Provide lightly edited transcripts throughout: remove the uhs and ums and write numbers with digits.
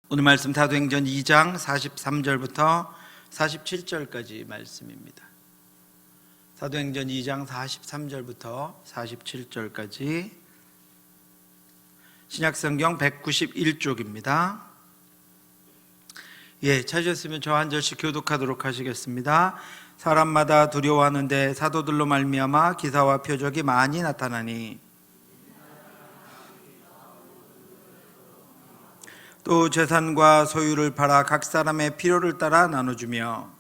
오늘 말씀 사도행전 2장 43절부터 47절까지 말씀입니다. 사도행전 2장 43절부터 47절까지 신약성경 191쪽입니다. 찾으셨으면 저 한 절씩 교독하도록 하시겠습니다. 사람마다 두려워하는데 사도들로 말미암아 기사와 표적이 많이 나타나니 또 재산과 소유를 팔아 각 사람의 필요를 따라 나눠주며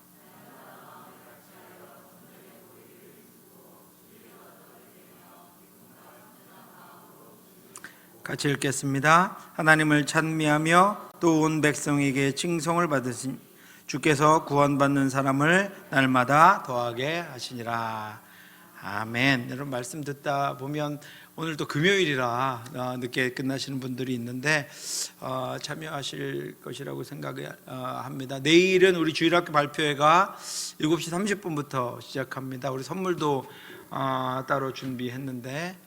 같이 읽겠습니다. 하나님을 찬미하며 또 온 백성에게 칭송을 받으신 주께서 구원받는 사람을 날마다 더하게 하시니라. 아멘. 여러분 말씀 듣다 보면 오늘 또 금요일이라 늦게 끝나시는 분들이 있는데 참여하실 것이라고 생각합니다. 내일은 우리 주일학교 발표회가 7시 30분부터 시작합니다. 우리 선물도 따로 준비했는데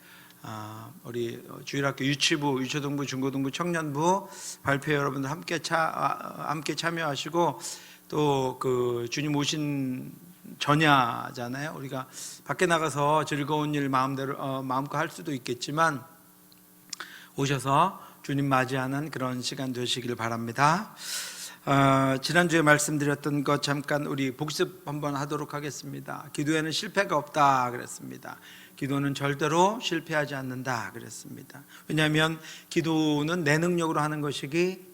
우리 주일학교 유치부, 유초등부, 중고등부, 청년부 발표 여러분들 함께 참여하시고 또 그 주님 오신 전야잖아요. 우리가 밖에 나가서 즐거운 일 마음껏 할 수도 있겠지만 오셔서 주님 맞이하는 그런 시간 되시길 바랍니다. 지난주에 말씀드렸던 것 잠깐 우리 복습 한번 하도록 하겠습니다. 기도에는 실패가 없다 그랬습니다. 기도는 절대로 실패하지 않는다 그랬습니다. 왜냐하면 기도는 내 능력으로 하는 것이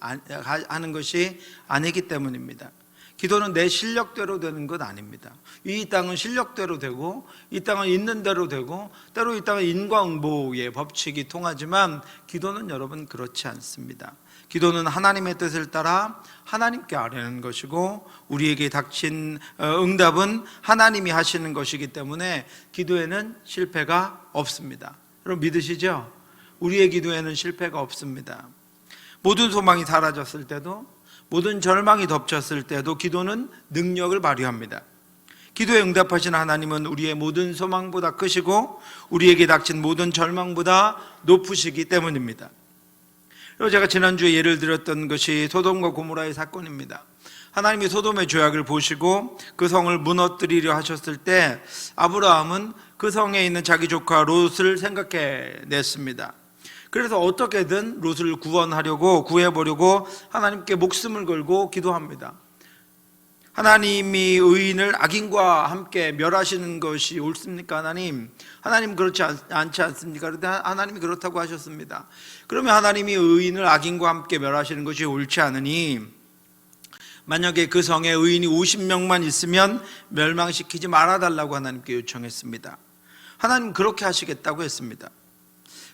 아니기 때문입니다. 기도는 내 실력대로 되는 것 아닙니다. 이 땅은 실력대로 되고 이 땅은 있는 대로 되고 때로 이 땅은 인과응보의 법칙이 통하지만 기도는 여러분 그렇지 않습니다. 기도는 하나님의 뜻을 따라 하나님께 아뢰는 것이고 우리에게 닥친 응답은 하나님이 하시는 것이기 때문에 기도에는 실패가 없습니다. 여러분 믿으시죠? 우리의 기도에는 실패가 없습니다. 모든 소망이 사라졌을 때도 모든 절망이 덮쳤을 때도 기도는 능력을 발휘합니다. 기도에 응답하신 하나님은 우리의 모든 소망보다 크시고 우리에게 닥친 모든 절망보다 높으시기 때문입니다. 그리고 제가 지난주에 예를 들었던 것이 소돔과 고모라의 사건입니다. 하나님이 소돔의 죄악을 보시고 그 성을 무너뜨리려 하셨을 때 아브라함은 그 성에 있는 자기 조카 롯을 생각해냈습니다. 그래서 어떻게든 롯을 구해보려고 하나님께 목숨을 걸고 기도합니다. 하나님이 의인을 악인과 함께 멸하시는 것이 옳습니까? 하나님 그렇지 않지 않습니까? 그런데 하나님이 그렇다고 하셨습니다. 그러면 하나님이 의인을 악인과 함께 멸하시는 것이 옳지 않으니 만약에 그 성에 의인이 50명만 있으면 멸망시키지 말아달라고 하나님께 요청했습니다. 하나님 그렇게 하시겠다고 했습니다.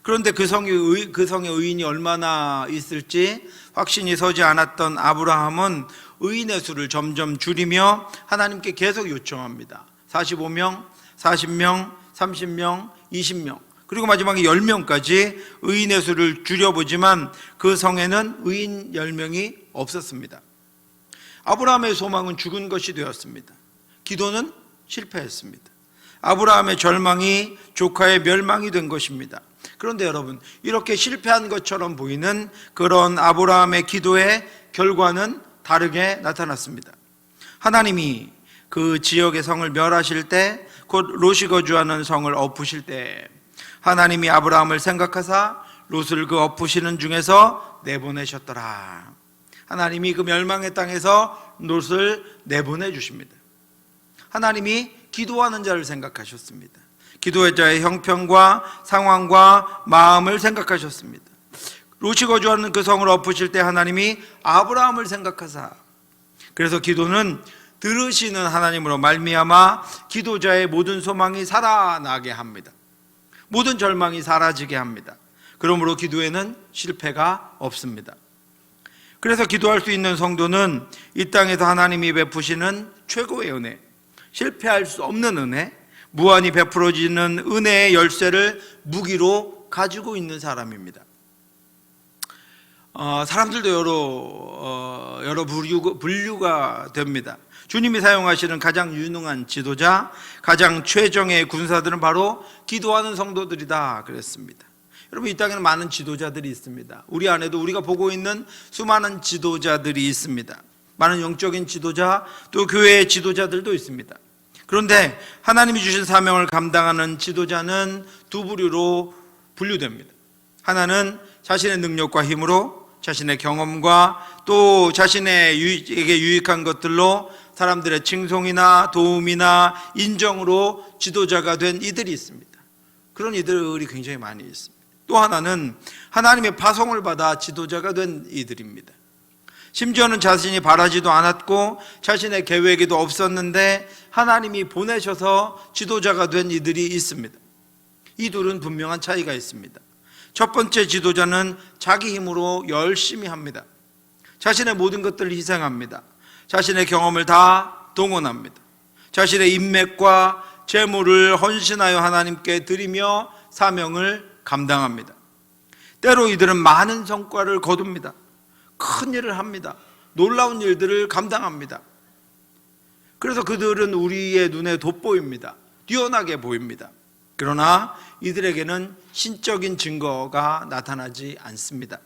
그런데 그 성에 의인이 얼마나 있을지 확신이 서지 않았던 아브라함은 의인의 수를 점점 줄이며 하나님께 계속 요청합니다. 45명, 40명, 30명, 20명 그리고 마지막에 10명까지 의인의 수를 줄여보지만 그 성에는 의인 10명이 없었습니다. 아브라함의 소망은 죽은 것이 되었습니다. 기도는 실패했습니다. 아브라함의 절망이 조카의 멸망이 된 것입니다. 그런데 여러분 이렇게 실패한 것처럼 보이는 그런 아브라함의 기도의 결과는 다르게 나타났습니다. 하나님이 그 지역의 성을 멸하실 때 곧 롯이 거주하는 성을 엎으실 때 하나님이 아브라함을 생각하사 롯을 그 엎으시는 중에서 내보내셨더라. 하나님이 그 멸망의 땅에서 롯을 내보내 주십니다. 하나님이 기도하는 자를 생각하셨습니다. 기도의 자의 형편과 상황과 마음을 생각하셨습니다. 롯이 거주하는 그 성을 엎으실 때 하나님이 아브라함을 생각하사 그래서 기도는 들으시는 하나님으로 말미암아 기도자의 모든 소망이 살아나게 합니다. 모든 절망이 사라지게 합니다. 그러므로 기도에는 실패가 없습니다. 그래서 기도할 수 있는 성도는 이 땅에서 하나님이 베푸시는 최고의 은혜, 실패할 수 없는 은혜, 무한히 베풀어지는 은혜의 열쇠를 무기로 가지고 있는 사람입니다. 사람들도 여러 분류가 됩니다. 주님이 사용하시는 가장 유능한 지도자, 가장 최정의 군사들은 바로 기도하는 성도들이다 그랬습니다. 여러분, 이 땅에는 많은 지도자들이 있습니다. 우리 안에도 우리가 보고 있는 수많은 지도자들이 있습니다. 많은 영적인 지도자, 또 교회의 지도자들도 있습니다. 그런데 하나님이 주신 사명을 감당하는 지도자는 두 부류로 분류됩니다. 하나는 자신의 능력과 힘으로, 자신의 경험과 또 자신에게 유익한 것들로 사람들의 칭송이나 도움이나 인정으로 지도자가 된 이들이 있습니다. 그런 이들이 굉장히 많이 있습니다. 또 하나는 하나님의 파송을 받아 지도자가 된 이들입니다. 심지어는 자신이 바라지도 않았고 자신의 계획에도 없었는데 하나님이 보내셔서 지도자가 된 이들이 있습니다. 이 둘은 분명한 차이가 있습니다. 첫 번째 지도자는 자기 힘으로 열심히 합니다. 자신의 모든 것들을 희생합니다. 자신의 경험을 다 동원합니다. 자신의 인맥과 재물을 헌신하여 하나님께 드리며 사명을 감당합니다. 때로 이들은 많은 성과를 거둡니다. 큰 일을 합니다. 놀라운 일들을 감당합니다. 그래서 그들은 우리의 눈에 돋보입니다. 뛰어나게 보입니다. 그러나 이들에게는 신적인 증거가 나타나지 않습니다.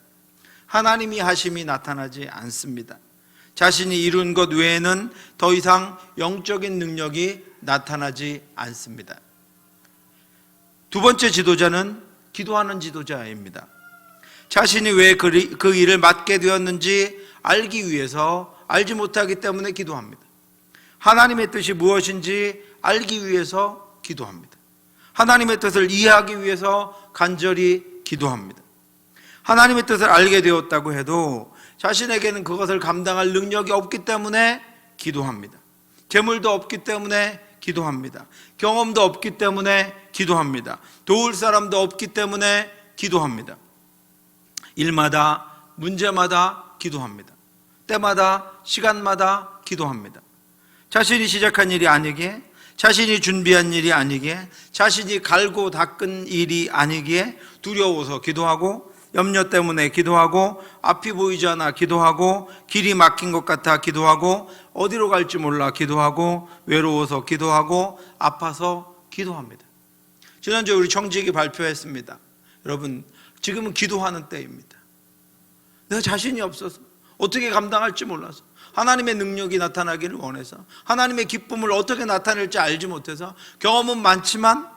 하나님이 하심이 나타나지 않습니다. 자신이 이룬 것 외에는 더 이상 영적인 능력이 나타나지 않습니다. 두 번째 지도자는 기도하는 지도자입니다. 자신이 왜 그 일을 맡게 되었는지 알기 위해서, 알지 못하기 때문에 기도합니다. 하나님의 뜻이 무엇인지 알기 위해서 기도합니다. 하나님의 뜻을 이해하기 위해서 간절히 기도합니다. 하나님의 뜻을 알게 되었다고 해도 자신에게는 그것을 감당할 능력이 없기 때문에 기도합니다. 재물도 없기 때문에 기도합니다. 경험도 없기 때문에 기도합니다. 도울 사람도 없기 때문에 기도합니다. 일마다, 문제마다 기도합니다. 때마다, 시간마다 기도합니다. 자신이 시작한 일이 아니기에, 자신이 준비한 일이 아니기에, 자신이 갈고 닦은 일이 아니기에 두려워서 기도하고, 염려 때문에 기도하고, 앞이 보이지 않아 기도하고, 길이 막힌 것 같아 기도하고, 어디로 갈지 몰라 기도하고, 외로워서 기도하고, 아파서 기도합니다. 지난주에 우리 청지기 발표했습니다. 여러분, 지금은 기도하는 때입니다. 내가 자신이 없어서, 어떻게 감당할지 몰라서, 하나님의 능력이 나타나기를 원해서, 하나님의 기쁨을 어떻게 나타낼지 알지 못해서, 경험은 많지만,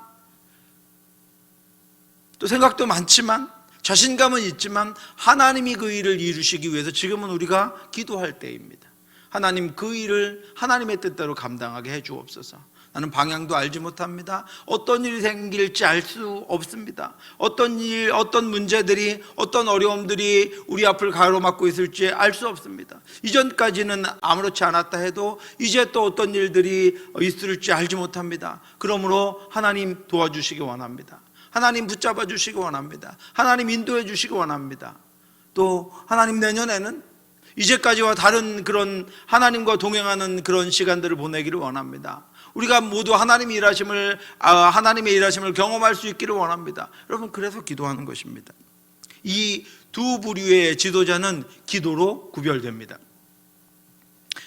또 생각도 많지만, 자신감은 있지만 하나님이 그 일을 이루시기 위해서 지금은 우리가 기도할 때입니다. 하나님, 그 일을 하나님의 뜻대로 감당하게 해 주옵소서. 나는 방향도 알지 못합니다. 어떤 일이 생길지 알 수 없습니다. 어떤 일, 어떤 문제들이, 어떤 어려움들이 우리 앞을 가로막고 있을지 알 수 없습니다. 이전까지는 아무렇지 않았다 해도 이제 또 어떤 일들이 있을지 알지 못합니다. 그러므로 하나님 도와주시기 원합니다. 하나님 붙잡아 주시기 원합니다. 하나님 인도해 주시기 원합니다. 또 하나님, 내년에는 이제까지와 다른 그런 하나님과 동행하는 그런 시간들을 보내기를 원합니다. 우리가 모두 하나님의 일하심을 경험할 수 있기를 원합니다. 여러분, 그래서 기도하는 것입니다. 이 두 부류의 지도자는 기도로 구별됩니다.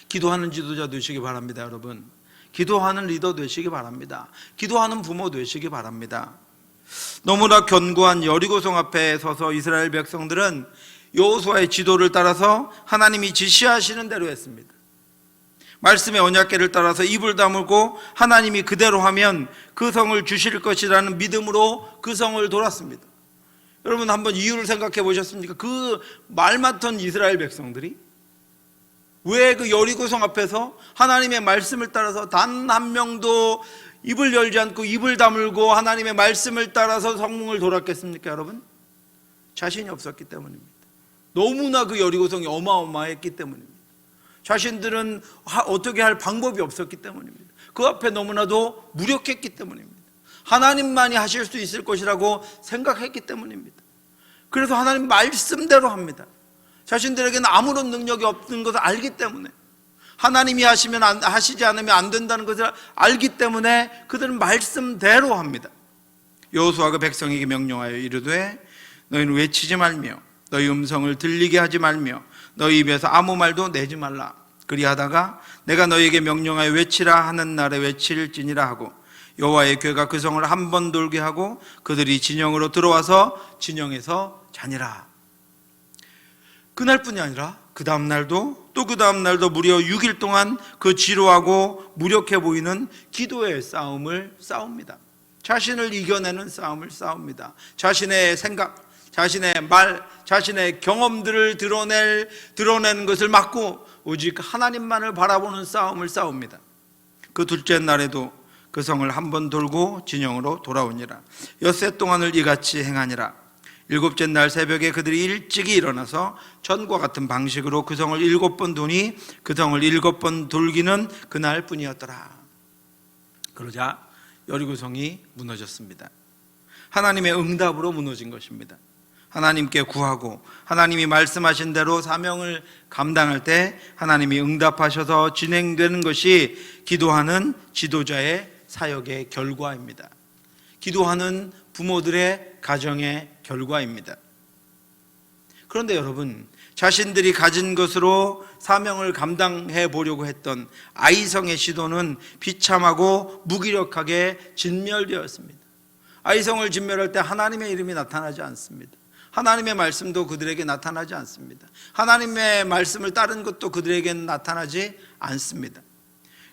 기도하는 지도자 되시기 바랍니다. 여러분, 기도하는 리더 되시기 바랍니다. 기도하는 부모 되시기 바랍니다. 너무나 견고한 여리고성 앞에 서서 이스라엘 백성들은 여호수아의 지도를 따라서 하나님이 지시하시는 대로 했습니다. 말씀의 언약궤를 따라서 입을 다물고 하나님이 그대로 하면 그 성을 주실 것이라는 믿음으로 그 성을 돌았습니다. 여러분, 한번 이유를 생각해 보셨습니까? 그 말 많던 이스라엘 백성들이 왜 그 여리고성 앞에서 하나님의 말씀을 따라서 단 한 명도 입을 열지 않고 입을 다물고 하나님의 말씀을 따라서 성문을 돌았겠습니까? 여러분, 자신이 없었기 때문입니다. 너무나 그 여리고성이 어마어마했기 때문입니다. 자신들은 어떻게 할 방법이 없었기 때문입니다. 그 앞에 너무나도 무력했기 때문입니다. 하나님만이 하실 수 있을 것이라고 생각했기 때문입니다. 그래서 하나님 말씀대로 합니다. 자신들에게는 아무런 능력이 없는 것을 알기 때문에, 하나님이 하시지 않으면 안 된다는 것을 알기 때문에 그들은 말씀대로 합니다. 여호수아가 백성에게 명령하여 이르되 너희는 외치지 말며 너희 음성을 들리게 하지 말며 너희 입에서 아무 말도 내지 말라. 그리하다가 내가 너희에게 명령하여 외치라 하는 날에 외칠지니라 하고 여호와의 괴가 그 성을 한 번 돌게 하고 그들이 진영으로 들어와서 진영에서 자니라. 그날뿐이 아니라 그 다음 날도 또 그 다음 날도 무려 6일 동안 그 지루하고 무력해 보이는 기도의 싸움을 싸웁니다. 자신을 이겨내는 싸움을 싸웁니다. 자신의 생각, 자신의 말, 자신의 경험들을 드러내는 것을 막고 오직 하나님만을 바라보는 싸움을 싸웁니다. 그 둘째 날에도 그 성을 한 번 돌고 진영으로 돌아오니라. 엿새 동안을 이같이 행하니라. 일곱째 날 새벽에 그들이 일찍이 일어나서 전과 같은 방식으로 그 성을 7번 도니 그 성을 7번 돌기는 그날 뿐이었더라. 그러자 여리고성이 무너졌습니다. 하나님의 응답으로 무너진 것입니다. 하나님께 구하고 하나님이 말씀하신 대로 사명을 감당할 때 하나님이 응답하셔서 진행되는 것이 기도하는 지도자의 사역의 결과입니다. 기도하는 부모들의 가정의 결과입니다. 그런데 여러분, 자신들이 가진 것으로 사명을 감당해 보려고 했던 아이성의 시도는 비참하고 무기력하게 진멸되었습니다. 아이성을 진멸할 때 하나님의 이름이 나타나지 않습니다. 하나님의 말씀도 그들에게 나타나지 않습니다. 하나님의 말씀을 따른 것도 그들에게는 나타나지 않습니다.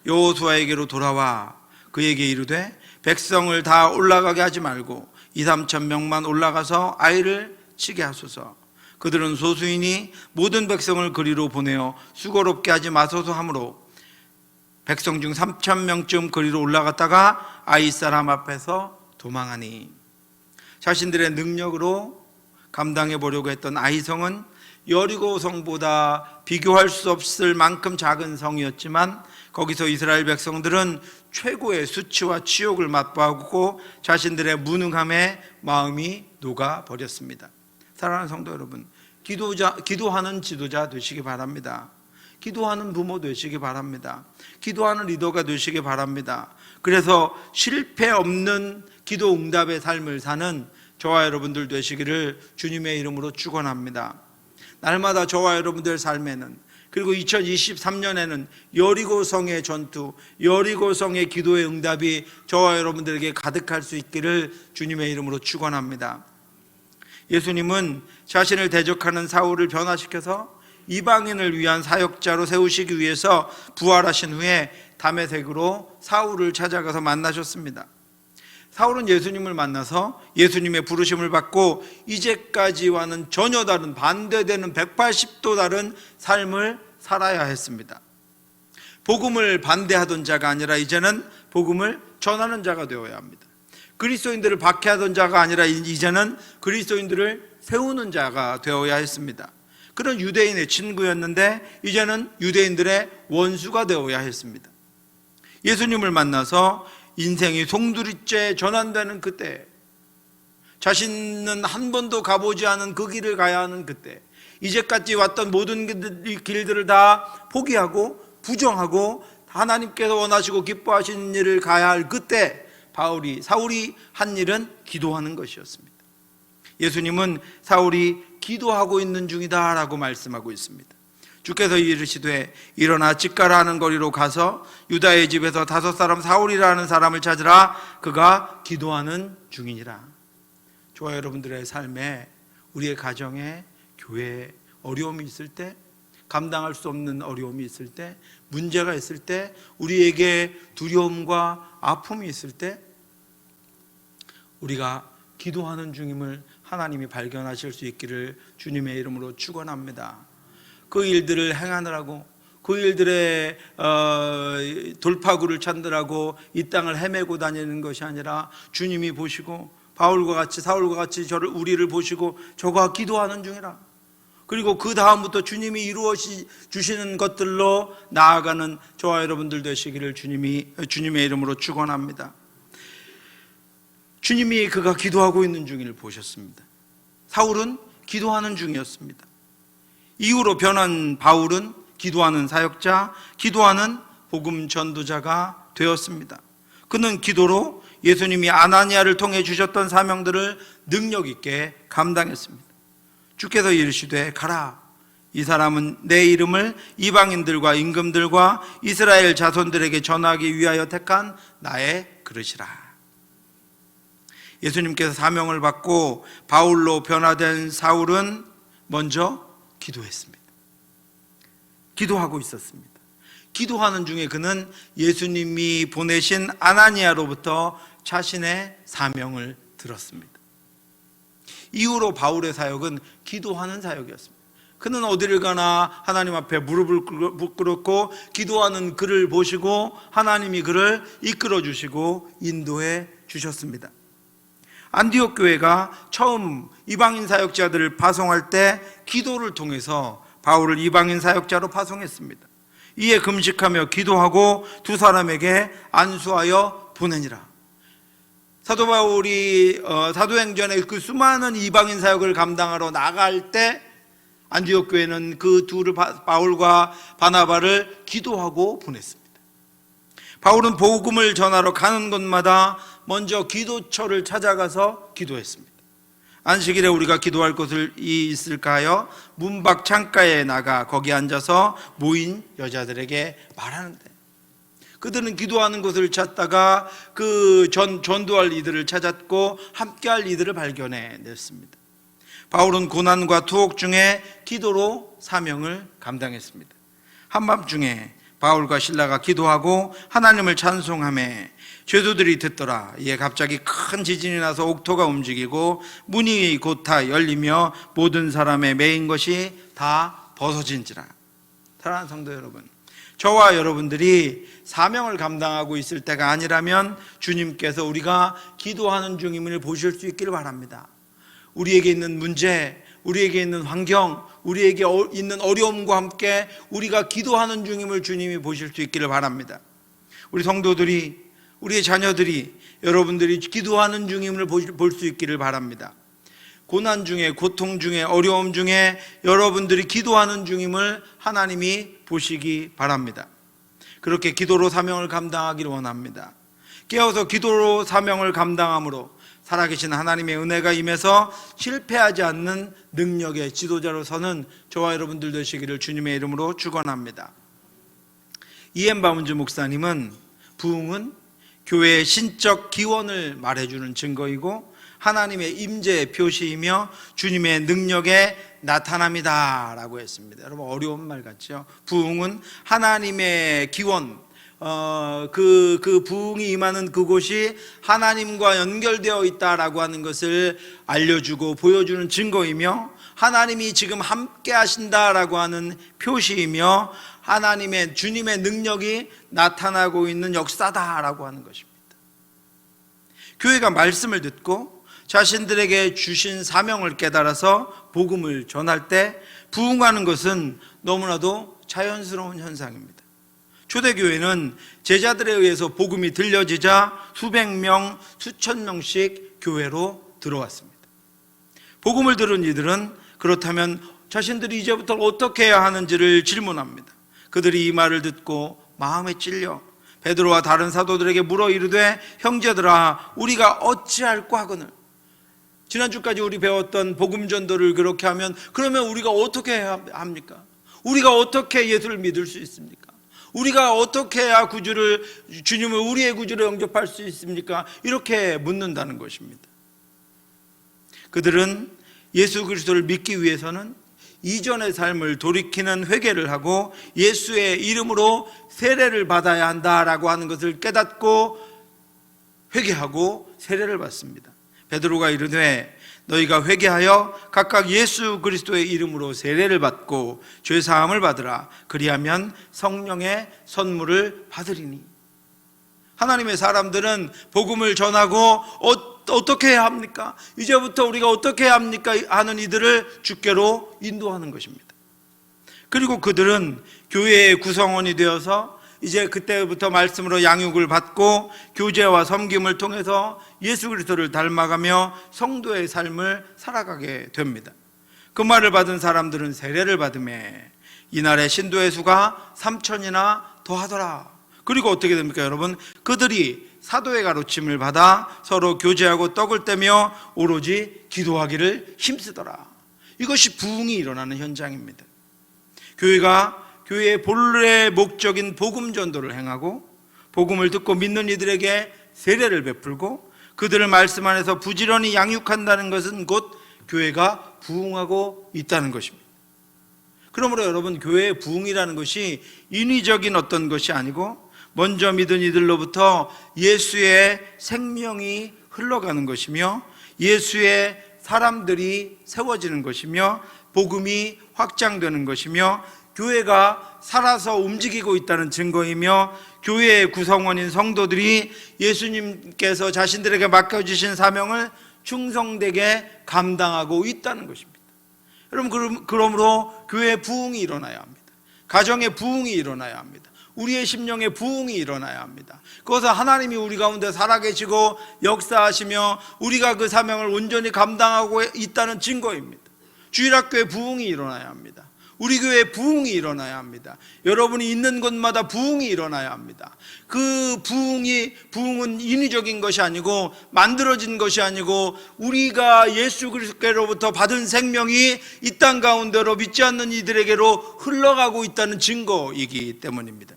여호수아에게로 돌아와 그에게 이르되 백성을 다 올라가게 하지 말고 2-3천 명만 올라가서 아이를 치게 하소서. 그들은 소수이니 모든 백성을 그리로 보내어 수고롭게 하지 마소서 하므로 백성 중 3천 명쯤 그리로 올라갔다가 아이 사람 앞에서 도망하니. 자신들의 능력으로 감당해 보려고 했던 아이성은 여리고 성보다 비교할 수 없을 만큼 작은 성이었지만 거기서 이스라엘 백성들은 최고의 수치와 치욕을 맛보고 자신들의 무능함에 마음이 녹아버렸습니다. 사랑하는 성도 여러분, 기도하는 지도자 되시기 바랍니다. 기도하는 부모 되시기 바랍니다. 기도하는 리더가 되시기 바랍니다. 그래서 실패 없는 기도 응답의 삶을 사는 저와 여러분들 되시기를 주님의 이름으로 축원합니다. 날마다 저와 여러분들 삶에는, 그리고 2023년에는 여리고성의 전투, 여리고성의 기도의 응답이 저와 여러분들에게 가득할 수 있기를 주님의 이름으로 축원합니다. 예수님은 자신을 대적하는 사울을 변화시켜서 이방인을 위한 사역자로 세우시기 위해서 부활하신 후에 다메섹으로 사울을 찾아가서 만나셨습니다. 사울은 예수님을 만나서 예수님의 부르심을 받고 이제까지와는 전혀 다른, 반대되는 180도 다른 삶을 살아야 했습니다. 복음을 반대하던 자가 아니라 이제는 복음을 전하는 자가 되어야 합니다. 그리스도인들을 박해하던 자가 아니라 이제는 그리스도인들을 세우는 자가 되어야 했습니다. 그런 유대인의 친구였는데 이제는 유대인들의 원수가 되어야 했습니다. 예수님을 만나서 인생이 송두리째 전환되는 그때, 자신은 한 번도 가보지 않은 그 길을 가야 하는 그때, 이제까지 왔던 모든 길들을 다 포기하고 부정하고 하나님께서 원하시고 기뻐하시는 일을 가야 할 그때 사울이 한 일은 기도하는 것이었습니다. 예수님은 사울이 기도하고 있는 중이다 라고 말씀하고 있습니다. 주께서 이르시되 일어나 집가라 하는 거리로 가서 유다의 집에서 5 사울이라는 사람을 찾으라. 그가 기도하는 중이니라. 저와 여러분들의 삶에, 우리의 가정에, 교회에 어려움이 있을 때, 감당할 수 없는 어려움이 있을 때, 문제가 있을 때, 우리에게 두려움과 아픔이 있을 때 우리가 기도하는 중임을 하나님이 발견하실 수 있기를 주님의 이름으로 축원합니다. 그 일들을 행하느라고, 그 일들의 돌파구를 찾느라고 이 땅을 헤매고 다니는 것이 아니라 주님이 보시고 바울과 같이, 사울과 같이 우리를 보시고 저가 기도하는 중이라. 그리고 그 다음부터 주님이 이루어 주시는 것들로 나아가는 저와 여러분들 되시기를 주님의 이름으로 축원합니다. 주님이 그가 기도하고 있는 중을 보셨습니다. 사울은 기도하는 중이었습니다. 이후로 변한 바울은 기도하는 사역자, 기도하는 복음 전도자가 되었습니다. 그는 기도로 예수님이 아나니아를 통해 주셨던 사명들을 능력 있게 감당했습니다. 주께서 이르시되 가라. 이 사람은 내 이름을 이방인들과 임금들과 이스라엘 자손들에게 전하기 위하여 택한 나의 그릇이라. 예수님께서 사명을 받고 바울로 변화된 사울은 먼저 기도했습니다. 기도하고 있었습니다. 기도하는 중에 그는 예수님이 보내신 아나니아로부터 자신의 사명을 들었습니다. 이후로 바울의 사역은 기도하는 사역이었습니다. 그는 어디를 가나 하나님 앞에 무릎을 꿇고 기도하는 그를 보시고 하나님이 그를 이끌어 주시고 인도해 주셨습니다. 안디옥 교회가 처음 이방인 사역자들을 파송할 때 기도를 통해서 바울을 이방인 사역자로 파송했습니다. 이에 금식하며 기도하고 두 사람에게 안수하여 보내니라. 사도 바울이 사도행전에 그 수많은 이방인 사역을 감당하러 나갈 때 안디옥 교회는 그 둘을 바울과 바나바를 기도하고 보냈습니다. 바울은 복음을 전하러 가는 곳마다 먼저 기도처를 찾아가서 기도했습니다. 안식일에 우리가 기도할 곳이 있을까 하여 문밖 창가에 나가 거기 앉아서 모인 여자들에게 말하는데, 그들은 기도하는 곳을 찾다가 그 전도할 이들을 찾았고 함께할 이들을 발견해냈습니다. 바울은 고난과 투옥 중에 기도로 사명을 감당했습니다. 한밤중에 바울과 실라가 기도하고 하나님을 찬송하며 죄수들이 듣더라. 이에 갑자기 큰 지진이 나서 옥토가 움직이고 문이 곧 다 열리며 모든 사람의 매인 것이 다 벗어진지라. 사랑하는 성도 여러분, 저와 여러분들이 사명을 감당하고 있을 때가 아니라면 주님께서 우리가 기도하는 중임을 보실 수 있기를 바랍니다. 우리에게 있는 문제, 우리에게 있는 환경, 우리에게 있는 어려움과 함께 우리가 기도하는 중임을 주님이 보실 수 있기를 바랍니다. 우리 성도들이, 우리의 자녀들이, 여러분들이 기도하는 중임을 볼 수 있기를 바랍니다. 고난 중에, 고통 중에, 어려움 중에 여러분들이 기도하는 중임을 하나님이 보시기 바랍니다. 그렇게 기도로 사명을 감당하기를 원합니다. 깨어서 기도로 사명을 감당함으로 살아계신 하나님의 은혜가 임해서 실패하지 않는 능력의 지도자로 서는 저와 여러분들 되시기를 주님의 이름으로 축원합니다. 이엠 바운즈 목사님은 부흥은 교회의 신적 기원을 말해주는 증거이고 하나님의 임재의 표시이며 주님의 능력의 나타남이다 라고 했습니다. 여러분, 어려운 말 같죠? 부흥은 하나님의 기원, 그 부흥이 임하는 그곳이 하나님과 연결되어 있다라고 하는 것을 알려주고 보여주는 증거이며 하나님이 지금 함께 하신다라고 하는 표시이며 하나님의, 주님의 능력이 나타나고 있는 역사다라고 하는 것입니다. 교회가 말씀을 듣고 자신들에게 주신 사명을 깨달아서 복음을 전할 때 부흥하는 것은 너무나도 자연스러운 현상입니다. 초대교회는 제자들에 의해서 복음이 들려지자 수백 명, 수천 명씩 교회로 들어왔습니다. 복음을 들은 이들은 그렇다면 자신들이 이제부터 어떻게 해야 하는지를 질문합니다. 그들이 이 말을 듣고 마음에 찔려 베드로와 다른 사도들에게 물어 이르되, 형제들아, 우리가 어찌할꼬 하거늘. 지난주까지 우리 배웠던 복음 전도를 그렇게 하면 그러면 우리가 어떻게 해야 합니까? 우리가 어떻게 예수를 믿을 수 있습니까? 우리가 어떻게 해야 주님을 우리의 구주로 영접할 수 있습니까? 이렇게 묻는다는 것입니다. 그들은 예수 그리스도를 믿기 위해서는 이전의 삶을 돌이키는 회개를 하고 예수의 이름으로 세례를 받아야 한다라고 하는 것을 깨닫고 회개하고 세례를 받습니다. 베드로가 이르되, 너희가 회개하여 각각 예수 그리스도의 이름으로 세례를 받고 죄 사함을 받으라. 그리하면 성령의 선물을 받으리니. 하나님의 사람들은 복음을 전하고 어떻게 해야 합니까? 이제부터 우리가 어떻게 해야 합니까? 하는 이들을 주께로 인도하는 것입니다. 그리고 그들은 교회의 구성원이 되어서 이제 그때부터 말씀으로 양육을 받고 교제와 섬김을 통해서 예수 그리스도를 닮아가며 성도의 삶을 살아가게 됩니다. 그 말을 받은 사람들은 세례를 받으매 이날의 신도의 수가 3,000이나 더하더라. 그리고 어떻게 됩니까, 여러분? 그들이 사도의 가르침을 받아 서로 교제하고 떡을 떼며 오로지 기도하기를 힘쓰더라. 이것이 부흥이 일어나는 현장입니다. 교회의 본래 목적인 복음 전도를 행하고 복음을 듣고 믿는 이들에게 세례를 베풀고 그들을 말씀 안에서 부지런히 양육한다는 것은 곧 교회가 부흥하고 있다는 것입니다. 그러므로 여러분, 교회의 부흥이라는 것이 인위적인 어떤 것이 아니고 먼저 믿은 이들로부터 예수의 생명이 흘러가는 것이며 예수의 사람들이 세워지는 것이며 복음이 확장되는 것이며 교회가 살아서 움직이고 있다는 증거이며 교회의 구성원인 성도들이 예수님께서 자신들에게 맡겨주신 사명을 충성되게 감당하고 있다는 것입니다. 여러분, 그러므로 교회의 부흥이 일어나야 합니다. 가정의 부흥이 일어나야 합니다. 우리의 심령의 부흥이 일어나야 합니다. 그것은 하나님이 우리 가운데 살아계시고 역사하시며 우리가 그 사명을 온전히 감당하고 있다는 증거입니다. 주일학교의 부흥이 일어나야 합니다. 우리 교회에 부흥이 일어나야 합니다. 여러분이 있는 곳마다 부흥이 일어나야 합니다. 그 부흥은 인위적인 것이 아니고 만들어진 것이 아니고 우리가 예수 그리스도로부터 받은 생명이 이 땅 가운데로 믿지 않는 이들에게로 흘러가고 있다는 증거이기 때문입니다.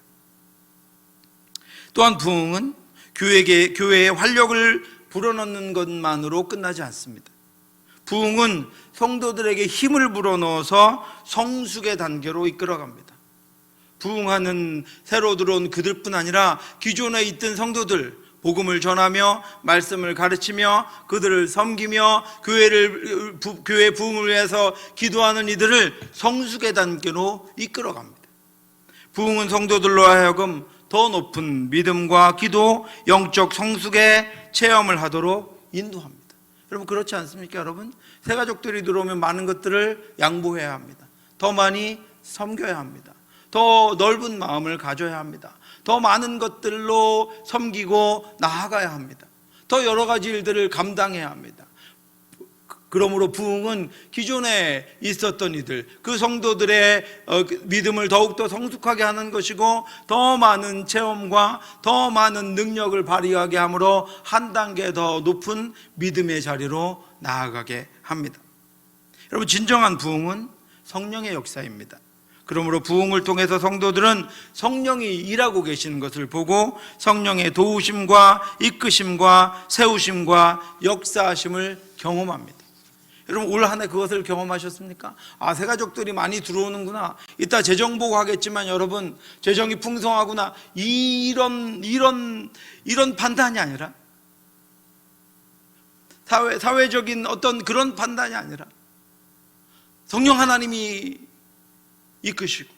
또한 부흥은 교회의 활력을 불어넣는 것만으로 끝나지 않습니다. 부흥은 성도들에게 힘을 불어넣어서 성숙의 단계로 이끌어갑니다. 부흥하는 새로 들어온 그들뿐 아니라 기존에 있던 성도들, 복음을 전하며 말씀을 가르치며 그들을 섬기며 교회 부흥을 위해서 기도하는 이들을 성숙의 단계로 이끌어갑니다. 부흥은 성도들로 하여금 더 높은 믿음과 기도, 영적 성숙의 체험을 하도록 인도합니다. 여러분, 그렇지 않습니까? 여러분, 새 가족들이 들어오면 많은 것들을 양보해야 합니다. 더 많이 섬겨야 합니다. 더 넓은 마음을 가져야 합니다. 더 많은 것들로 섬기고 나아가야 합니다. 더 여러 가지 일들을 감당해야 합니다. 그러므로 부흥은 기존에 있었던 이들, 그 성도들의 믿음을 더욱더 성숙하게 하는 것이고 더 많은 체험과 더 많은 능력을 발휘하게 함으로 한 단계 더 높은 믿음의 자리로 나아가게 합니다. 여러분, 진정한 부흥은 성령의 역사입니다. 그러므로 부흥을 통해서 성도들은 성령이 일하고 계시는 것을 보고 성령의 도우심과 이끄심과 세우심과 역사하심을 경험합니다. 여러분, 올 한 해 그것을 경험하셨습니까? 새 가족들이 많이 들어오는구나. 이따 재정 보고 하겠지만 여러분, 재정이 풍성하구나. 이런 판단이 아니라 사회적인 어떤 그런 판단이 아니라 성령 하나님이 이끄시고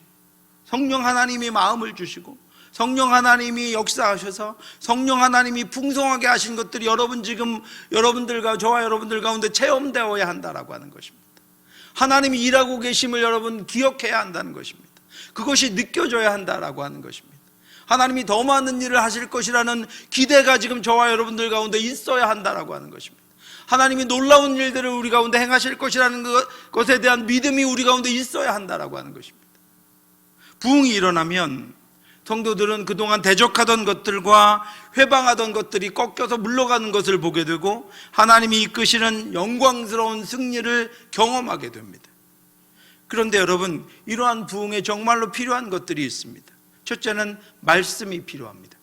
성령 하나님이 마음을 주시고 성령 하나님이 역사하셔서 성령 하나님이 풍성하게 하신 것들이 여러분들과 저와 여러분들 가운데 체험되어야 한다라고 하는 것입니다. 하나님이 일하고 계심을 여러분 기억해야 한다는 것입니다. 그것이 느껴져야 한다라고 하는 것입니다. 하나님이 더 많은 일을 하실 것이라는 기대가 지금 저와 여러분들 가운데 있어야 한다라고 하는 것입니다. 하나님이 놀라운 일들을 우리 가운데 행하실 것이라는 것에 대한 믿음이 우리 가운데 있어야 한다라고 하는 것입니다. 부흥이 일어나면 성도들은 그동안 대적하던 것들과 회방하던 것들이 꺾여서 물러가는 것을 보게 되고 하나님이 이끄시는 영광스러운 승리를 경험하게 됩니다. 그런데 여러분, 이러한 부흥에 정말로 필요한 것들이 있습니다. 첫째는 말씀이 필요합니다.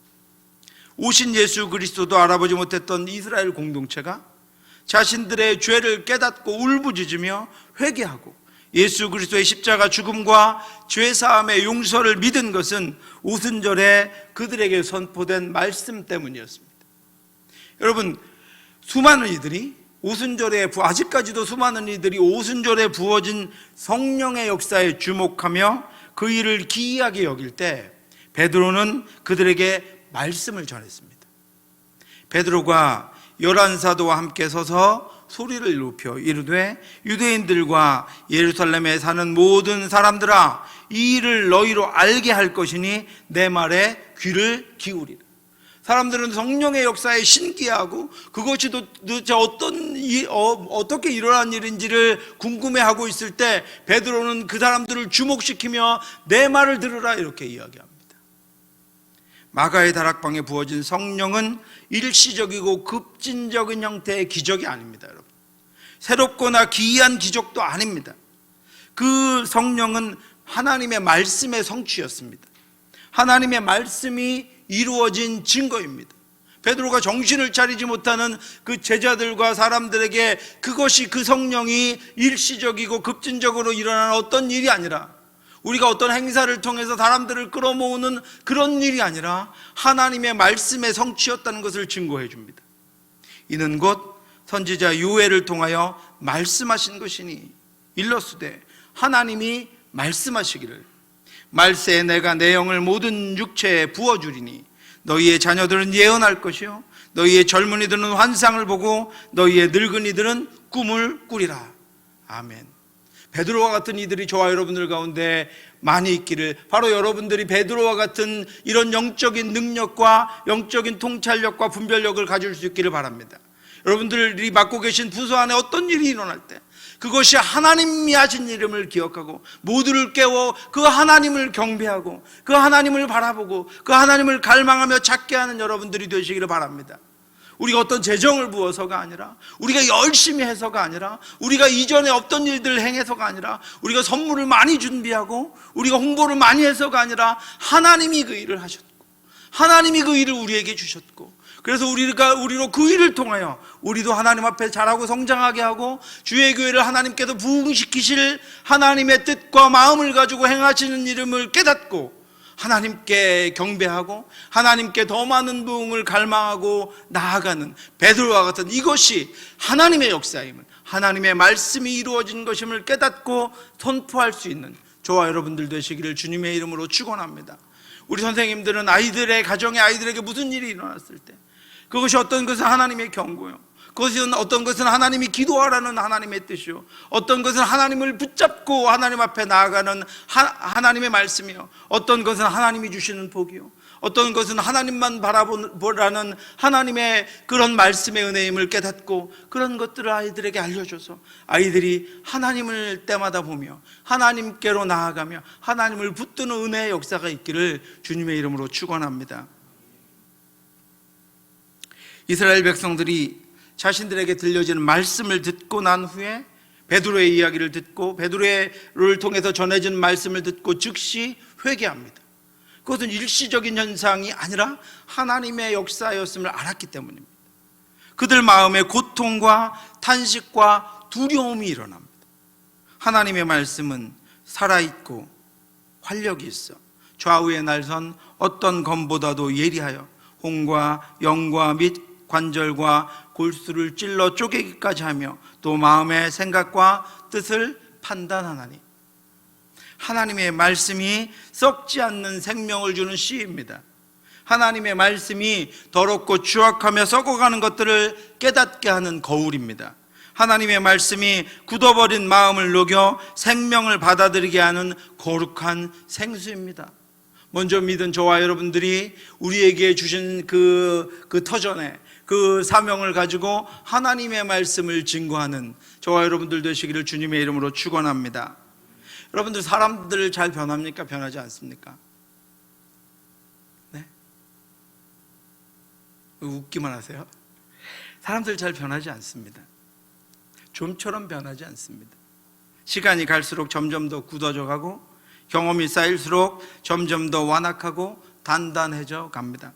오신 예수 그리스도도 알아보지 못했던 이스라엘 공동체가 자신들의 죄를 깨닫고 울부짖으며 회개하고 예수 그리스도의 십자가 죽음과 죄사함의 용서를 믿은 것은 오순절에 그들에게 선포된 말씀 때문이었습니다. 여러분, 수많은 이들이 아직까지도 수많은 이들이 오순절에 부어진 성령의 역사에 주목하며 그 일을 기이하게 여길 때 베드로는 그들에게 말씀을 전했습니다. 베드로가 11사도와 함께 서서 소리를 높여 이르되 유대인들과 예루살렘에 사는 모든 사람들아, 이 일을 너희로 알게 할 것이니 내 말에 귀를 기울이라. 사람들은 성령의 역사에 신기하고 그것이 도대체 어떻게 일어난 일인지를 궁금해하고 있을 때 베드로는 그 사람들을 주목시키며 내 말을 들으라 이렇게 이야기합니다. 마가의 다락방에 부어진 성령은 일시적이고 급진적인 형태의 기적이 아닙니다. 여러분, 새롭거나 기이한 기적도 아닙니다. 그 성령은 하나님의 말씀의 성취였습니다. 하나님의 말씀이 이루어진 증거입니다. 베드로가 정신을 차리지 못하는 그 제자들과 사람들에게 그것이 그 성령이 일시적이고 급진적으로 일어나는 어떤 일이 아니라, 우리가 어떤 행사를 통해서 사람들을 끌어모으는 그런 일이 아니라 하나님의 말씀의 성취였다는 것을 증거해 줍니다. 이는 곧 선지자 요엘을 통하여 말씀하신 것이니 일러스되 하나님이 말씀하시기를 말세에 내가 내 영을 모든 육체에 부어주리니 너희의 자녀들은 예언할 것이요 너희의 젊은이들은 환상을 보고 너희의 늙은이들은 꿈을 꾸리라. 아멘. 베드로와 같은 이들이 저와 여러분들 가운데 많이 있기를, 바로 여러분들이 베드로와 같은 이런 영적인 능력과 영적인 통찰력과 분별력을 가질 수 있기를 바랍니다. 여러분들이 맡고 계신 부서 안에 어떤 일이 일어날 때 그것이 하나님이 하신 이름을 기억하고 모두를 깨워 그 하나님을 경배하고 그 하나님을 바라보고 그 하나님을 갈망하며 찾게 하는 여러분들이 되시기를 바랍니다. 우리가 어떤 재정을 부어서가 아니라, 우리가 열심히 해서가 아니라, 우리가 이전에 없던 일들을 행해서가 아니라, 우리가 선물을 많이 준비하고 우리가 홍보를 많이 해서가 아니라 하나님이 그 일을 하셨고 하나님이 그 일을 우리에게 주셨고, 그래서 우리로 그 일을 통하여 우리도 하나님 앞에 자라고 성장하게 하고 주의 교회를 하나님께서 부흥시키실 하나님의 뜻과 마음을 가지고 행하시는 이름을 깨닫고 하나님께 경배하고 하나님께 더 많은 부흥을 갈망하고 나아가는 베드로와 같은, 이것이 하나님의 역사임을, 하나님의 말씀이 이루어진 것임을 깨닫고 선포할 수 있는 저와 여러분들 되시기를 주님의 이름으로 축원합니다. 우리 선생님들은 아이들의 가정에 아이들에게 무슨 일이 일어났을 때 그것이 어떤 것은 하나님의 경고요, 그것은 어떤 것은 하나님이 기도하라는 하나님의 뜻이요, 어떤 것은 하나님을 붙잡고 하나님 앞에 나아가는 하나님의 말씀이요, 어떤 것은 하나님이 주시는 복이요, 어떤 것은 하나님만 바라보라는 하나님의 그런 말씀의 은혜임을 깨닫고 그런 것들을 아이들에게 알려줘서 아이들이 하나님을 때마다 보며 하나님께로 나아가며 하나님을 붙드는 은혜의 역사가 있기를 주님의 이름으로 축원합니다. 이스라엘 백성들이 자신들에게 들려지는 말씀을 듣고 난 후에 베드로의 이야기를 듣고 베드로를 통해서 전해진 말씀을 듣고 즉시 회개합니다. 그것은 일시적인 현상이 아니라 하나님의 역사였음을 알았기 때문입니다. 그들 마음에 고통과 탄식과 두려움이 일어납니다. 하나님의 말씀은 살아있고 활력이 있어 좌우의 날선 어떤 검보다도 예리하여 홍과 영과 및 관절과 골수를 찔러 쪼개기까지 하며 또 마음의 생각과 뜻을 판단하나니. 하나님의 말씀이 썩지 않는 생명을 주는 씨입니다. 하나님의 말씀이 더럽고 추악하며 썩어가는 것들을 깨닫게 하는 거울입니다. 하나님의 말씀이 굳어버린 마음을 녹여 생명을 받아들이게 하는 거룩한 생수입니다. 먼저 믿은 저와 여러분들이 우리에게 주신 그 터전에 그 사명을 가지고 하나님의 말씀을 증거하는 저와 여러분들 되시기를 주님의 이름으로 축원합니다. 여러분들 사람들 잘 변합니까? 변하지 않습니까? 네? 웃기만 하세요? 사람들 잘 변하지 않습니다. 좀처럼 변하지 않습니다. 시간이 갈수록 점점 더 굳어져 가고 경험이 쌓일수록 점점 더 완악하고 단단해져 갑니다.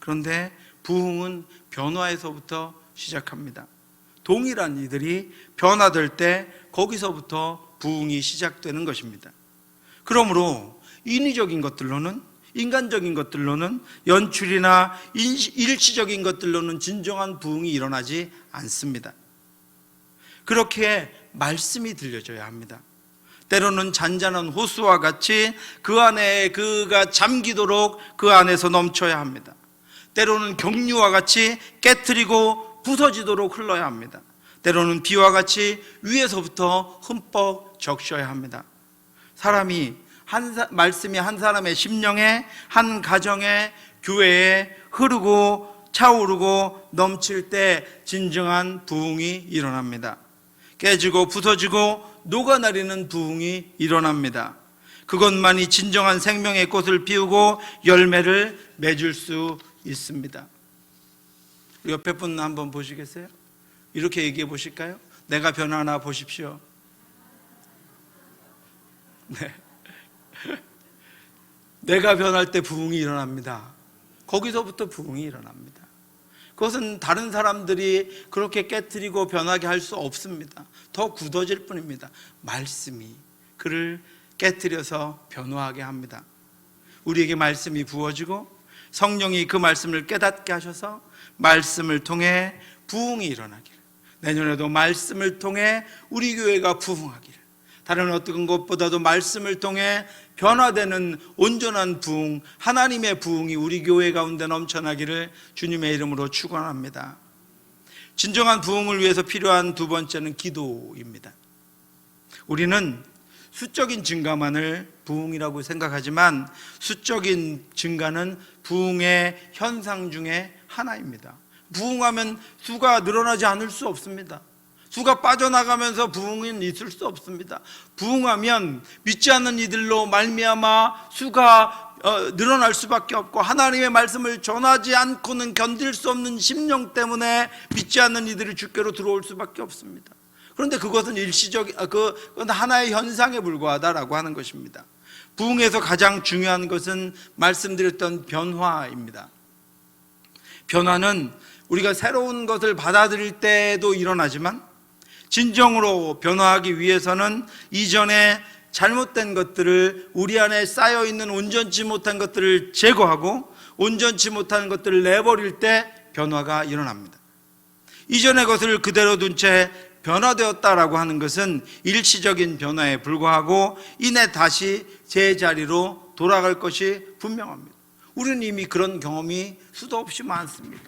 그런데 부흥은 변화에서부터 시작합니다. 동일한 이들이 변화될 때 거기서부터 부흥이 시작되는 것입니다. 그러므로 인위적인 것들로는, 인간적인 것들로는, 연출이나 일시적인 것들로는 진정한 부흥이 일어나지 않습니다. 그렇게 말씀이 들려져야 합니다. 때로는 잔잔한 호수와 같이 그 안에 그가 잠기도록 그 안에서 넘쳐야 합니다. 때로는 경류와 같이 깨트리고 부서지도록 흘러야 합니다. 때로는 비와 같이 위에서부터 흠뻑 적셔야 합니다. 말씀이 한 사람의 심령에, 한 가정에, 교회에 흐르고 차오르고 넘칠 때 진정한 부흥이 일어납니다. 깨지고 부서지고 녹아내리는 부흥이 일어납니다. 그것만이 진정한 생명의 꽃을 피우고 열매를 맺을 수 있습니다. 옆에 분 한번 보시겠어요? 이렇게 얘기해 보실까요? 내가 변하나 보십시오. 네. 내가 변할 때 부흥이 일어납니다. 거기서부터 부흥이 일어납니다. 그것은 다른 사람들이 그렇게 깨트리고 변하게 할 수 없습니다. 더 굳어질 뿐입니다. 말씀이 그를 깨트려서 변화하게 합니다. 우리에게 말씀이 부어지고 성령이 그 말씀을 깨닫게 하셔서 말씀을 통해 부흥이 일어나기를, 내년에도 말씀을 통해 우리 교회가 부흥하기를, 다른 어떤 것보다도 말씀을 통해 변화되는 온전한 부흥, 하나님의 부흥이 우리 교회 가운데 넘쳐나기를 주님의 이름으로 축원합니다. 진정한 부흥을 위해서 필요한 두 번째는 기도입니다. 우리는 수적인 증가만을 부흥이라고 생각하지만 수적인 증가는 부흥의 현상 중에 하나입니다. 부흥하면 수가 늘어나지 않을 수 없습니다. 수가 빠져나가면서 부흥은 있을 수 없습니다. 부흥하면 믿지 않는 이들로 말미암아 수가 늘어날 수밖에 없고, 하나님의 말씀을 전하지 않고는 견딜 수 없는 심령 때문에 믿지 않는 이들이 주께로 들어올 수밖에 없습니다. 그런데 그것은 그건 하나의 현상에 불과하다라고 하는 것입니다. 부흥에서 가장 중요한 것은 말씀드렸던 변화입니다. 변화는 우리가 새로운 것을 받아들일 때도 일어나지만, 진정으로 변화하기 위해서는 이전에 잘못된 것들을, 우리 안에 쌓여있는 온전치 못한 것들을 제거하고 온전치 못한 것들을 내버릴 때 변화가 일어납니다. 이전의 것을 그대로 둔 채 변화되었다라고 하는 것은 일시적인 변화에 불과하고 이내 다시 제자리로 돌아갈 것이 분명합니다. 우리는 이미 그런 경험이 수도 없이 많습니다.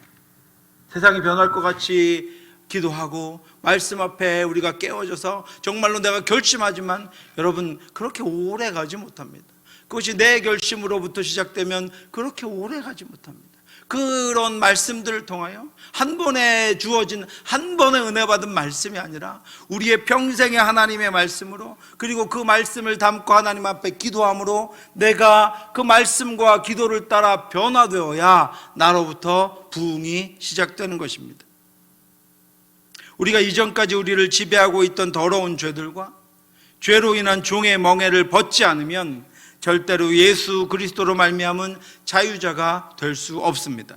세상이 변할 것 같이 기도하고 말씀 앞에 우리가 깨어져서 정말로 내가 결심하지만 여러분, 그렇게 오래 가지 못합니다. 그것이 내 결심으로부터 시작되면 그렇게 오래 가지 못합니다. 그런 말씀들을 통하여 한 번에 주어진, 한 번에 은혜 받은 말씀이 아니라 우리의 평생의 하나님의 말씀으로, 그리고 그 말씀을 담고 하나님 앞에 기도함으로 내가 그 말씀과 기도를 따라 변화되어야 나로부터 부흥이 시작되는 것입니다. 우리가 이전까지 우리를 지배하고 있던 더러운 죄들과 죄로 인한 종의 멍에를 벗지 않으면 절대로 예수 그리스도로 말미암은 자유자가 될 수 없습니다.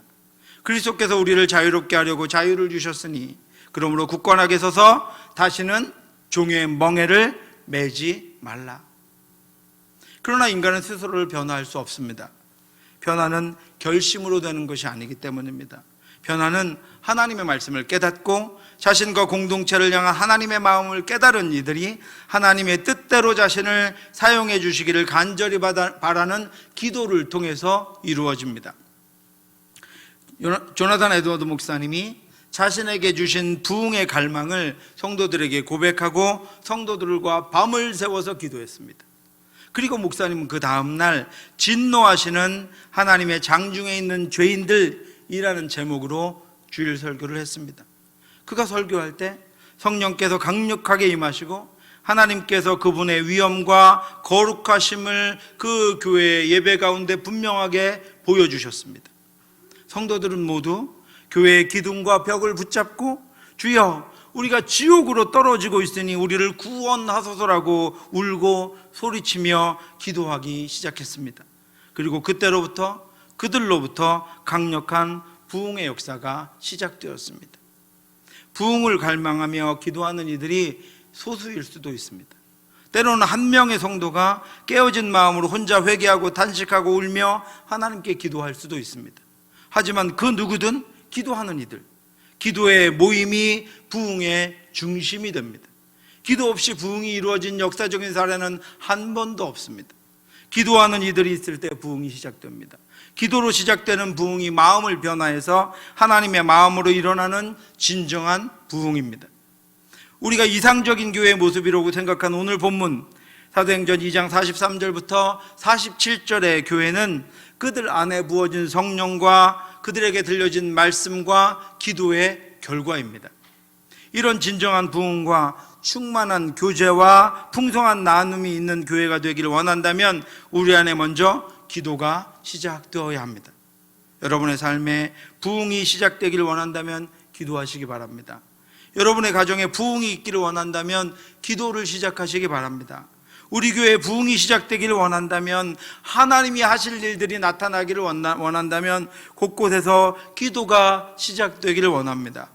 그리스도께서 우리를 자유롭게 하려고 자유를 주셨으니 그러므로 굳건하게 서서 다시는 종의 멍에를 매지 말라. 그러나 인간은 스스로를 변화할 수 없습니다. 변화는 결심으로 되는 것이 아니기 때문입니다. 변화는 하나님의 말씀을 깨닫고 자신과 공동체를 향한 하나님의 마음을 깨달은 이들이 하나님의 뜻대로 자신을 사용해 주시기를 간절히 바라는 기도를 통해서 이루어집니다. 조나단 에드워드 목사님이 자신에게 주신 부흥의 갈망을 성도들에게 고백하고 성도들과 밤을 새워서 기도했습니다. 그리고 목사님은 그 다음날 진노하시는 하나님의 장중에 있는 죄인들이라는 제목으로 주일 설교를 했습니다. 그가 설교할 때 성령께서 강력하게 임하시고 하나님께서 그분의 위엄과 거룩하심을 그 교회의 예배 가운데 분명하게 보여주셨습니다. 성도들은 모두 교회의 기둥과 벽을 붙잡고 주여, 우리가 지옥으로 떨어지고 있으니 우리를 구원하소서라고 울고 소리치며 기도하기 시작했습니다. 그리고 그들로부터 강력한 부흥의 역사가 시작되었습니다. 부흥을 갈망하며 기도하는 이들이 소수일 수도 있습니다. 때로는 한 명의 성도가 깨어진 마음으로 혼자 회개하고 탄식하고 울며 하나님께 기도할 수도 있습니다. 하지만 그 누구든 기도하는 이들, 기도의 모임이 부흥의 중심이 됩니다. 기도 없이 부흥이 이루어진 역사적인 사례는 한 번도 없습니다. 기도하는 이들이 있을 때 부흥이 시작됩니다. 기도로 시작되는 부흥이 마음을 변화해서 하나님의 마음으로 일어나는 진정한 부흥입니다. 우리가 이상적인 교회의 모습이라고 생각한 오늘 본문 사도행전 2장 43절부터 47절의 교회는 그들 안에 부어진 성령과 그들에게 들려진 말씀과 기도의 결과입니다. 이런 진정한 부흥과 충만한 교제와 풍성한 나눔이 있는 교회가 되기를 원한다면 우리 안에 먼저 기도가 시작되어야 합니다. 여러분의 삶에 부흥이 시작되기를 원한다면 기도하시기 바랍니다. 여러분의 가정에 부흥이 있기를 원한다면 기도를 시작하시기 바랍니다. 우리 교회 부흥이 시작되기를 원한다면, 하나님이 하실 일들이 나타나기를 원한다면 곳곳에서 기도가 시작되기를 원합니다.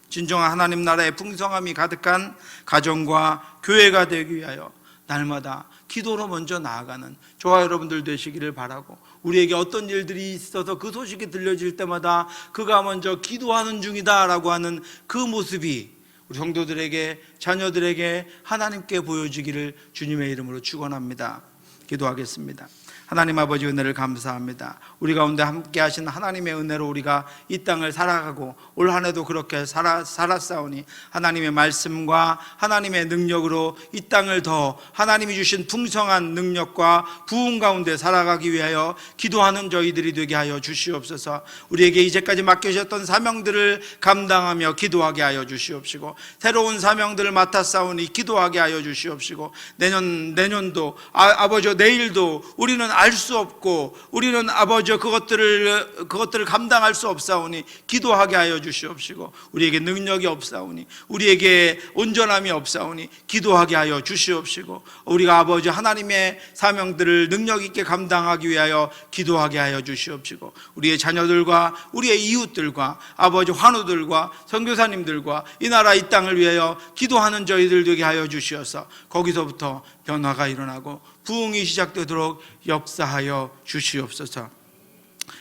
진정한 하나님 나라의 풍성함이 가득한 가정과 교회가 되기 위하여 날마다 기도로 먼저 나아가는 저와 여러분들 되시기를 바라고, 우리에게 어떤 일들이 있어서 그 소식이 들려질 때마다 그가 먼저 기도하는 중이다 라고 하는 그 모습이 우리 성도들에게, 자녀들에게 하나님께 보여지기를 주님의 이름으로 축원합니다. 기도하겠습니다. 하나님 아버지, 은혜를 감사합니다. 우리 가운데 함께 하신 하나님의 은혜로 우리가 이 땅을 살아가고 올 한 해도 그렇게 살았사오니, 하나님의 말씀과 하나님의 능력으로 이 땅을 더 하나님이 주신 풍성한 능력과 부흥 가운데 살아가기 위하여 기도하는 저희들이 되게 하여 주시옵소서. 우리에게 이제까지 맡겨주셨던 사명들을 감당하며 기도하게 하여 주시옵시고, 새로운 사명들을 맡았사오니 기도하게 하여 주시옵시고, 내년도 아버지, 내일도 우리는 알 수 없고, 우리는 아버지 그것들을 감당할 수 없사오니 기도하게 하여 주시옵시고, 우리에게 능력이 없사오니, 우리에게 온전함이 없사오니 기도하게 하여 주시옵시고, 우리가 아버지 하나님의 사명들을 능력 있게 감당하기 위하여 기도하게 하여 주시옵시고, 우리의 자녀들과 우리의 이웃들과 아버지 환우들과 선교사님들과 이 나라 이 땅을 위하여 기도하는 저희들 되게 하여 주시어서 거기서부터 변화가 일어나고 부흥이 시작되도록 역사하여 주시옵소서.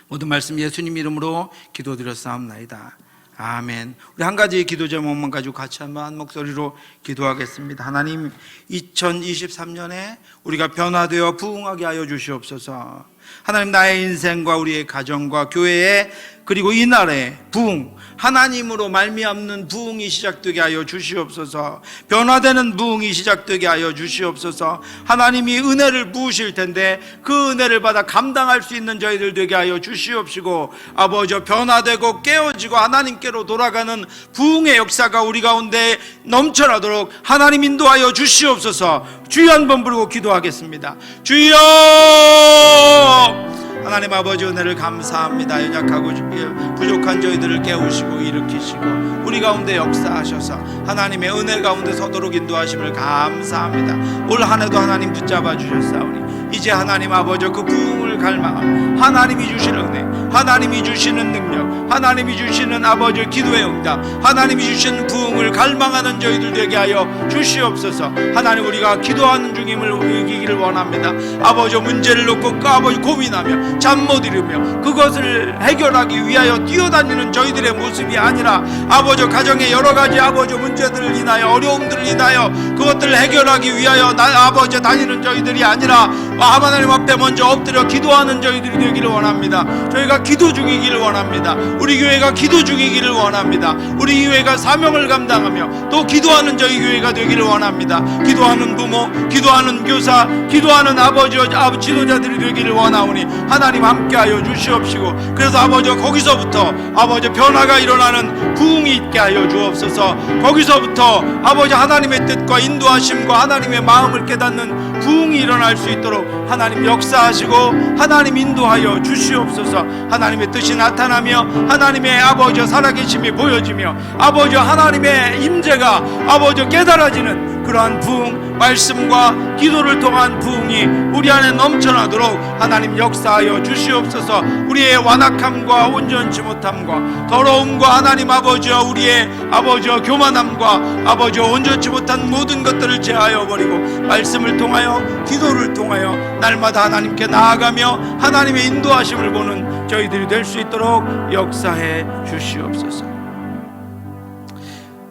모든 말씀 예수님 이름으로 기도드렸사옵나이다. 아멘. 우리 한 가지 기도 제목만 가지고 같이 한번 한 목소리로 기도하겠습니다. 하나님, 2023년에 우리가 변화되어 부흥하게 하여 주시옵소서. 하나님, 나의 인생과 우리의 가정과 교회에, 그리고 이 나라의 부흥, 하나님으로 말미암는 부흥이 시작되게 하여 주시옵소서. 변화되는 부흥이 시작되게 하여 주시옵소서. 하나님이 은혜를 부으실 텐데 그 은혜를 받아 감당할 수 있는 저희들 되게 하여 주시옵시고, 아버지, 변화되고 깨어지고 하나님께로 돌아가는 부흥의 역사가 우리 가운데 넘쳐나도록 하나님 인도하여 주시옵소서. 주여 한번 부르고 기도하겠습니다. 주여! 하나님 아버지, 은혜를 감사합니다. 연약하고 부족한 저희들을 깨우시고 일으키시고 우리 가운데 역사하셔서 하나님의 은혜 가운데 서도록 인도하심을 감사합니다. 올 한 해도 하나님 붙잡아 주셨사오니 이제 하나님 아버지 그 부흥을 갈망하며 하나님이 주시는 은혜, 하나님이 주시는 능력, 하나님이 주시는 아버지 기도의 응답, 하나님이 주시는 부흥을 갈망하는 저희들 되게 하여 주시옵소서. 하나님, 우리가 기도하는 중임을 이기기를 원합니다. 아버지, 문제를 놓고 아버지 고민하며 잠 못 이루며 그것을 해결하기 위하여 뛰어다니는 저희들의 모습이 아니라, 아버지 가정의 여러 가지 아버지 문제들을 인하여, 어려움들을 인하여 그것들을 해결하기 위하여 아버지 다니는 저희들이 아니라 하나님 앞에 먼저 엎드려 기도하는 저희들이 되기를 원합니다. 저희가 기도 중이기를 원합니다. 우리 교회가 기도 중이기를 원합니다. 우리 교회가 사명을 감당하며 또 기도하는 저희 교회가 되기를 원합니다. 기도하는 부모, 기도하는 교사, 기도하는 아버지 지도자들이 되기를 원하오니 하나님 함께하여 주시옵시고, 그래서 아버지 거기서부터 아버지 변화가 일어나는 부흥이 있게 하여 주옵소서. 거기서부터 아버지 하나님의 뜻과 인도하심과 하나님의 마음을 깨닫는 부흥이 일어날 수 있도록 하나님 역사하시고 하나님 인도하여 주시옵소서. 하나님의 뜻이 나타나며 하나님의 아버지 살아계심이 보여지며 아버지 하나님의 임재가 아버지 깨달아지는 그러한 부흥, 말씀과 기도를 통한 부흥이 우리 안에 넘쳐나도록 하나님 역사하여 주시옵소서. 우리의 완악함과 온전치 못함과 더러움과 하나님 아버지 우리의 아버지 교만함과 아버지 온전치 못한 모든 것들을 제하여 버리고 말씀을 통하여 기도를 통하여 날마다 하나님께 나아가며 하나님의 인도하심을 보는 저희들이 될 수 있도록 역사해 주시옵소서.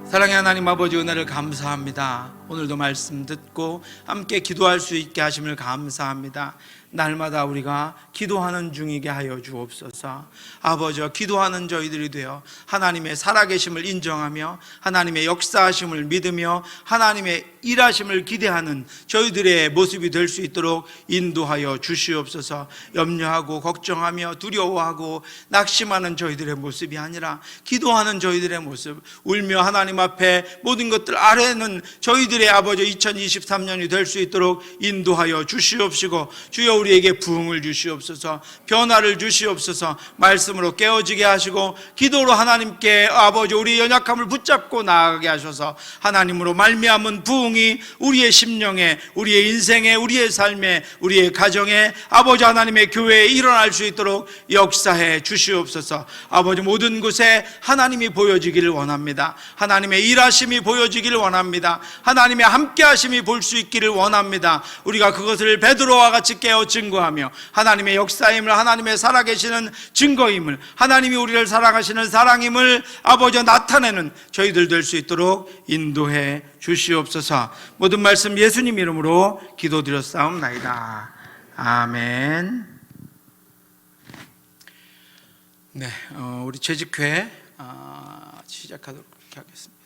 사랑의 하나님 아버지, 은혜를 감사합니다. 오늘도 말씀 듣고 함께 기도할 수 있게 하심을 감사합니다. 날마다 우리가 기도하는 중이게 하여 주옵소서. 아버지, 기도하는 저희들이 되어 하나님의 살아계심을 인정하며 하나님의 역사하심을 믿으며 하나님의 일하심을 기대하는 저희들의 모습이 될 수 있도록 인도하여 주시옵소서. 염려하고 걱정하며 두려워하고 낙심하는 저희들의 모습이 아니라 기도하는 저희들의 모습, 울며 하나님 앞에 모든 것들 아래는 저희들 저희들의 아버지 2023년이 될 수 있도록 인도하여 주시옵시고, 주여 우리에게 부흥을 주시옵소서, 변화를 주시옵소서, 말씀으로 깨어지게 하시고 기도로 하나님께 아버지 우리의 연약함을 붙잡고 나아가게 하셔서 하나님으로 말미암은 부흥이 우리의 심령에, 우리의 인생에, 우리의 삶에, 우리의 가정에, 아버지 하나님의 교회에 일어날 수 있도록 역사해 주시옵소서. 아버지 모든 곳에 하나님이 보여지기를 원합니다. 하나님의 일하심이 보여지기를 원합니다. 하나님의 함께하심이 볼 수 있기를 원합니다. 우리가 그것을 베드로와 같이 깨어 증거하며 하나님의 역사임을, 하나님의 살아계시는 증거임을, 하나님이 우리를 사랑하시는 사랑임을 아버지 나타내는 저희들 될 수 있도록 인도해 주시옵소서. 모든 말씀 예수님 이름으로 기도드렸사옵나이다. 아멘. 네, 우리 재직회 시작하도록 하겠습니다.